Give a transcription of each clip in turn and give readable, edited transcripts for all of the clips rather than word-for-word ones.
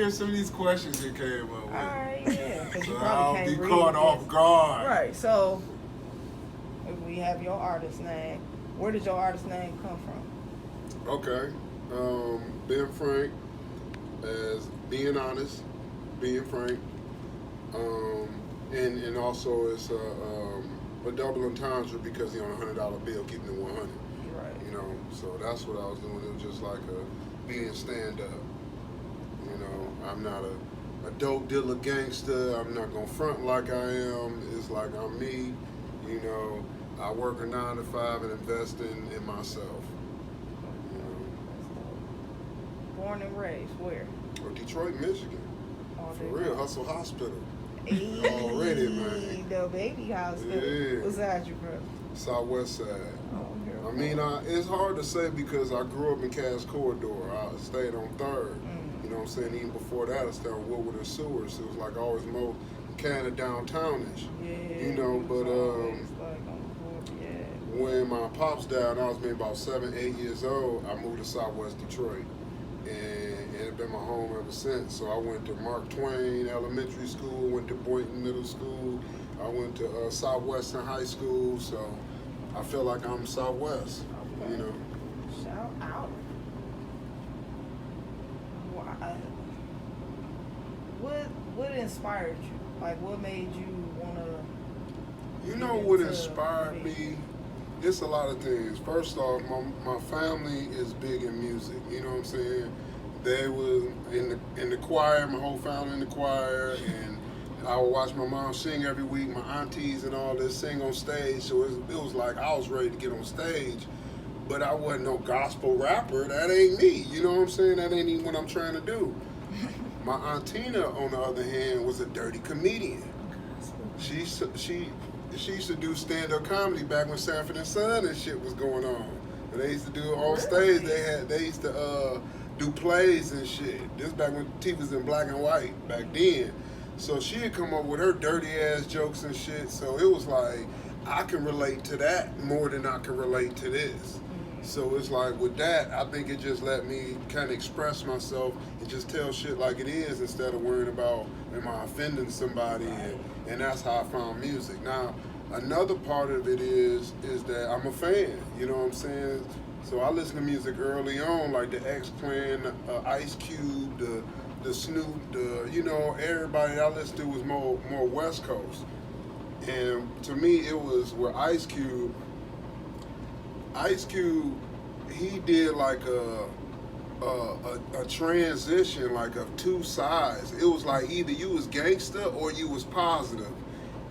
hear some of these questions you came up with. Alright, yeah. Because So you I'll probably be can't read caught off guard. Right, so if we have your artist name, where did your artist name come from? Okay. Ben Frank, as being honest, being frank. And also it's a double entendre because he on $100 bill, keeping it 100. Right. You know, so that's what I was doing. It was just like being stand up. You know, I'm not a dope dealer gangster. I'm not gonna front like I am. It's like I'm me. You know, I work a 9 to 5 and invest in myself. You know. Born and raised where? Or Detroit, Michigan. Oh, For real, Hustle Hospital. Hey, Already, man. The baby hospital. Yeah. What's that, you bro? Southwest side. Oh, I mean, it's hard to say because I grew up in Cass Corridor. I stayed on 3rd. You know what I'm saying? Even before that, I stayed on Woodward and Seward. So it was like always more kind of downtownish. Yeah. You know, but when my pops died, I was maybe about 7, 8 years old. I moved to Southwest Detroit, and it's been my home ever since. So I went to Mark Twain Elementary School, went to Boynton Middle School, I went to Southwestern High School. So I feel like I'm Southwest. Okay. You know. Shout out. What inspired you? Like, what made you wanna? You know what inspired me? It's a lot of things. First off, my family is big in music. You know what I'm saying? They was in the choir. My whole family in the choir, and I would watch my mom sing every week. My aunties and all this sing on stage. So it was like I was ready to get on stage, but I wasn't no gospel rapper. That ain't me. You know what I'm saying? That ain't even what I'm trying to do. My Aunt Tina, on the other hand, was a dirty comedian. She used to do stand-up comedy back when Sanford and Son and shit was going on. And they used to do it on stage. They used to do plays and shit. This back when TV was in black and white back then. So she'd come up with her dirty ass jokes and shit. So it was like I can relate to that more than I can relate to this. So it's like with that, I think it just let me kind of express myself and just tell shit like it is instead of worrying about am I offending somebody, and that's how I found music. Now, another part of it is that I'm a fan, you know what I'm saying? So I listen to music early on, like the X-Clan, Ice Cube, the Snoop, you know, everybody I listened to was more West Coast. And to me, it was where Ice Cube, he did like a transition like of two sides. It was like either you was gangster or you was positive.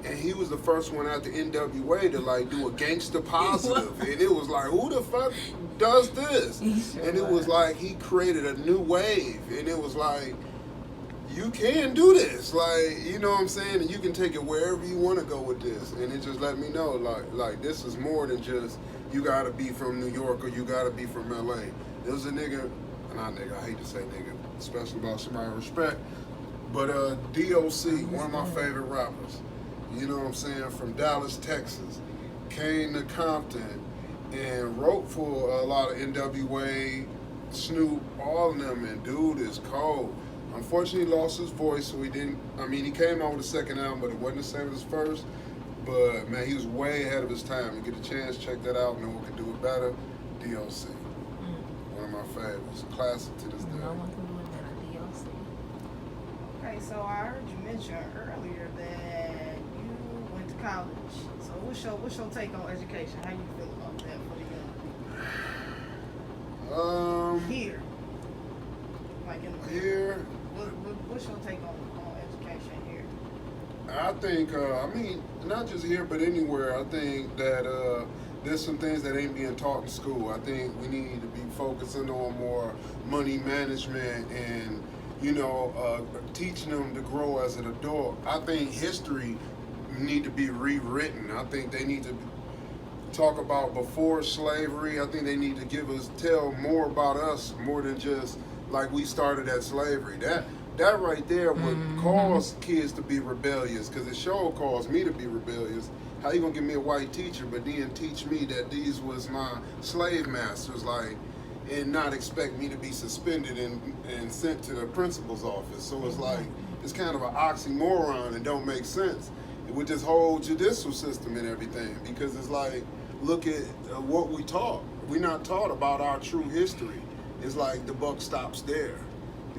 And he was the first one out the NWA to like do a gangster positive. And it was like, who the fuck does this? And it was like he created a new wave. And it was like, you can do this, like, you know what I'm saying, and you can take it wherever you want to go with this. And it just let me know, like this is more than just you gotta be from New York or you gotta be from LA. There was a nigga, not nigga, I hate to say nigga, especially about somebody I respect, but DOC, one of my favorite rappers, you know what I'm saying, from Dallas, Texas, came to Compton and wrote for a lot of NWA, Snoop, all of them, and dude is cold. Unfortunately, he lost his voice, so he didn't. I mean, he came out with a second album, but it wasn't the same as his first. But man, he was way ahead of his time. You get a chance, check that out. No one can do it better. DOC, one of my favorites, classic to this day. No one can do it better. DOC. Okay, so I heard you mention earlier that you went to college. So what's your take on education? How you feel about that for the young people? Here. Like in the Here. What's your take on education here? I think, I mean, not just here, but anywhere. I think that there's some things that ain't being taught in school. I think we need to be focusing on more money management and, you know, teaching them to grow as an adult. I think history need to be rewritten. I think they need to talk about before slavery. I think they need to tell more about us, more than just like we started at slavery. That right there would cause kids to be rebellious, because it sure caused me to be rebellious. How you gonna give me a white teacher but then teach me that these was my slave masters? Like, and not expect me to be suspended and sent to the principal's office. So it's like, it's kind of an oxymoron and don't make sense with this whole judicial system and everything, because it's like, look at what we taught. We're not taught about our true history. It's like the buck stops there.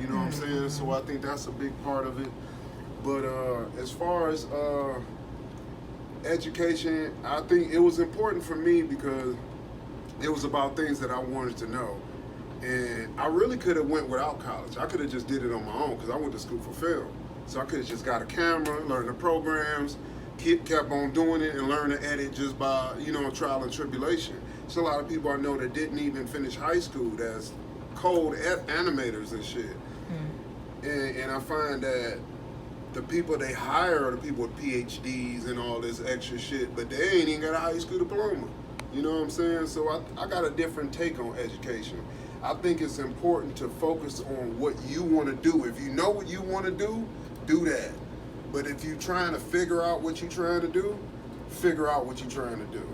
You know what I'm saying? So I think that's a big part of it. But as far as education, I think it was important for me because it was about things that I wanted to know. And I really could have went without college. I could have just did it on my own because I went to school for film. So I could have just got a camera, learned the programs, kept on doing it and learn to edit just by, trial and tribulation. There's a lot of people I know that didn't even finish high school that's code animators and shit. And I find that the people they hire are the people with PhDs and all this extra shit, but they ain't even got a high school diploma. You know what I'm saying? So I got a different take on education. I think it's important to focus on what you want to do. If you know what you want to do that. But if you're trying to figure out what you're trying to do, figure out what you're trying to do.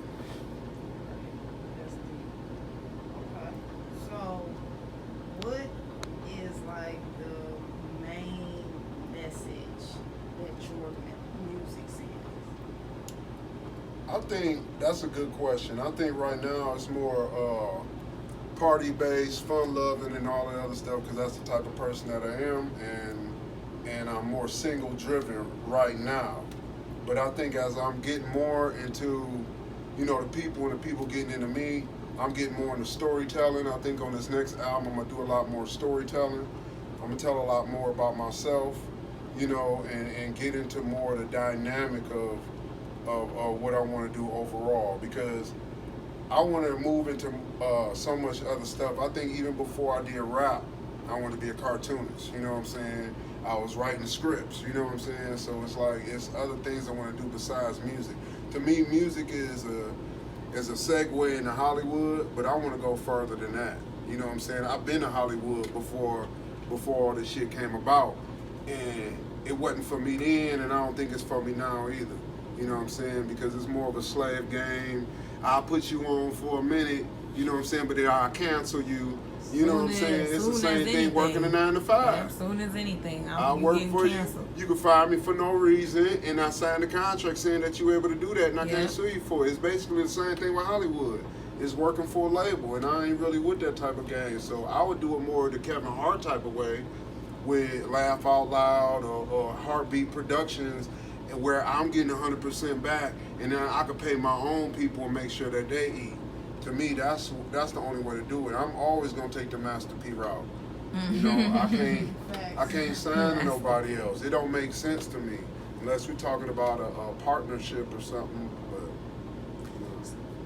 That's deep. Okay. So, what is like the main message that your music sends? I think that's a good question. I think right now it's more party-based, fun-loving, and all that other stuff because that's the type of person that I am, and I'm more single-driven right now. But I think as I'm getting more into, the people and the people getting into me, I'm getting more into storytelling. I think on this next album, I'm gonna do a lot more storytelling. I'm gonna tell a lot more about myself, and get into more of the dynamic of what I want to do overall, because I want to move into so much other stuff. I think even before I did rap, I wanted to be a cartoonist. You know what I'm saying? I was writing scripts. You know what I'm saying? So it's like it's other things I want to do besides music. To me, music is a segue into Hollywood, but I want to go further than that. You know what I'm saying? I've been to Hollywood before all this shit came about, and it wasn't for me then, and I don't think it's for me now either. You know what I'm saying? Because it's more of a slave game. I'll put you on for a minute, you know what I'm saying, but then I'll cancel you. You know what I'm saying? It's the same thing working a 9 to 5. Yeah, as soon as anything, I'll work for canceled. You. You can fire me for no reason, and I signed a contract saying that you were able to do that, and I can't sue you for it. It's basically the same thing with Hollywood. It's working for a label, and I ain't really with that type of game. So I would do it more the Kevin Hart type of way, with Laugh Out Loud or Heartbeat Productions, and where I'm getting 100% back, and then I could pay my own people and make sure that they eat. To me, that's the only way to do it. I'm always gonna take the Master P route. I can't sign to nobody else. It don't make sense to me unless we're talking about a partnership or something. But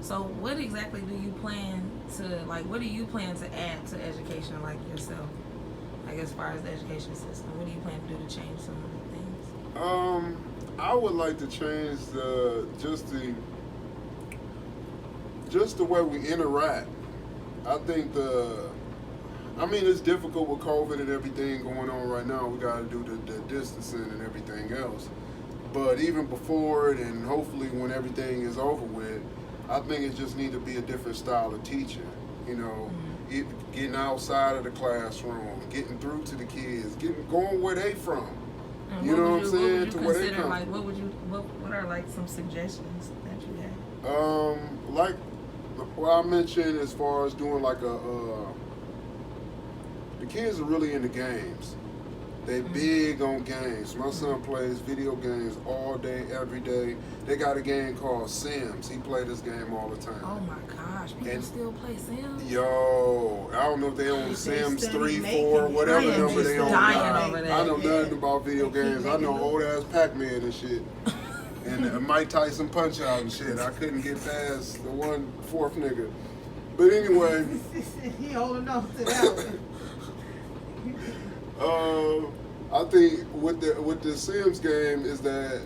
so, what exactly do you plan to What do you plan to add to education, like yourself? As far as the education system, what do you plan to do to change some of the things? I would like to change just the way we interact. I think it's difficult with COVID and everything going on right now. We got to do the distancing and everything else. But even before it, and hopefully when everything is over with, I think it just need to be a different style of teaching. Getting outside of the classroom, getting through to the kids, going where they from. You know what I'm saying? To where they come. What are some suggestions that you have? What I mentioned as far as doing the kids are really into games. They big on games. My son plays video games all day, every day. They got a game called Sims. He plays this game all the time. Oh my gosh, people still play Sims? Yo, I don't know if they own Sims 3, 4, whatever number they own. I know nothing about video games. I know old ass Pac-Man and shit. And Mike Tyson Punch Out and shit. I couldn't get past the 1/4 nigga. But anyway. He holding on to that one. I think with the Sims game is that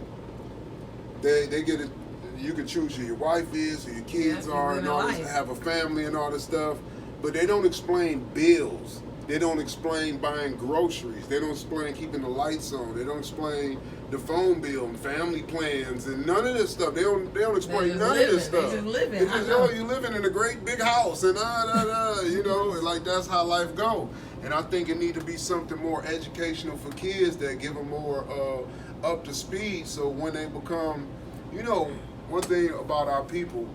they get it. You can choose who your wife is, who your kids are, and all this. Have a family and all this stuff, but they don't explain bills. They don't explain buying groceries. They don't explain keeping the lights on. They don't explain the phone bill and family plans and none of this stuff. They don't explain none of this stuff. They just living. They just, you living in a great big house and like that's how life go. And I think it need to be something more educational for kids that give them more up to speed. So when they become, you know, one thing about our people,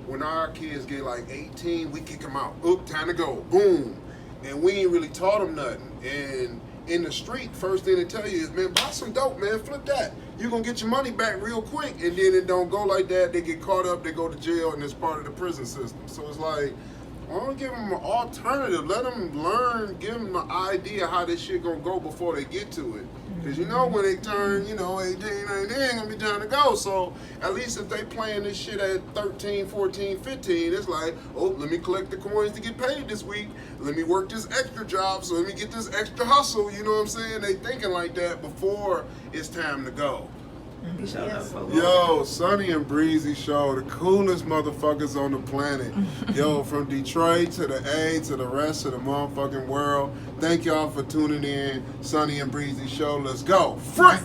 when our kids get like 18, we kick them out. Oop, time to go. Boom. And we ain't really taught them nothing. And in the street, first thing they tell you is, man, buy some dope, man, flip that. You're going to get your money back real quick. And then it don't go like that. They get caught up, they go to jail, and it's part of the prison system. So it's like, I want to give them an alternative. Let them learn, give them an idea how this shit going to go before they get to it. Because you know when they turn, 18, 19, ain't going to be time to go. So at least if they playing this shit at 13, 14, 15, it's like, oh, let me collect the coins to get paid this week. Let me work this extra job, so let me get this extra hustle. You know what I'm saying? They thinking like that before it's time to go. Yes. Yo, Sunni and Breezy show, the coolest motherfuckers on the planet. Yo, from Detroit to the A to the rest of the motherfucking world. Thank y'all for tuning in. Sunni and Breezy show. Let's go. Frank!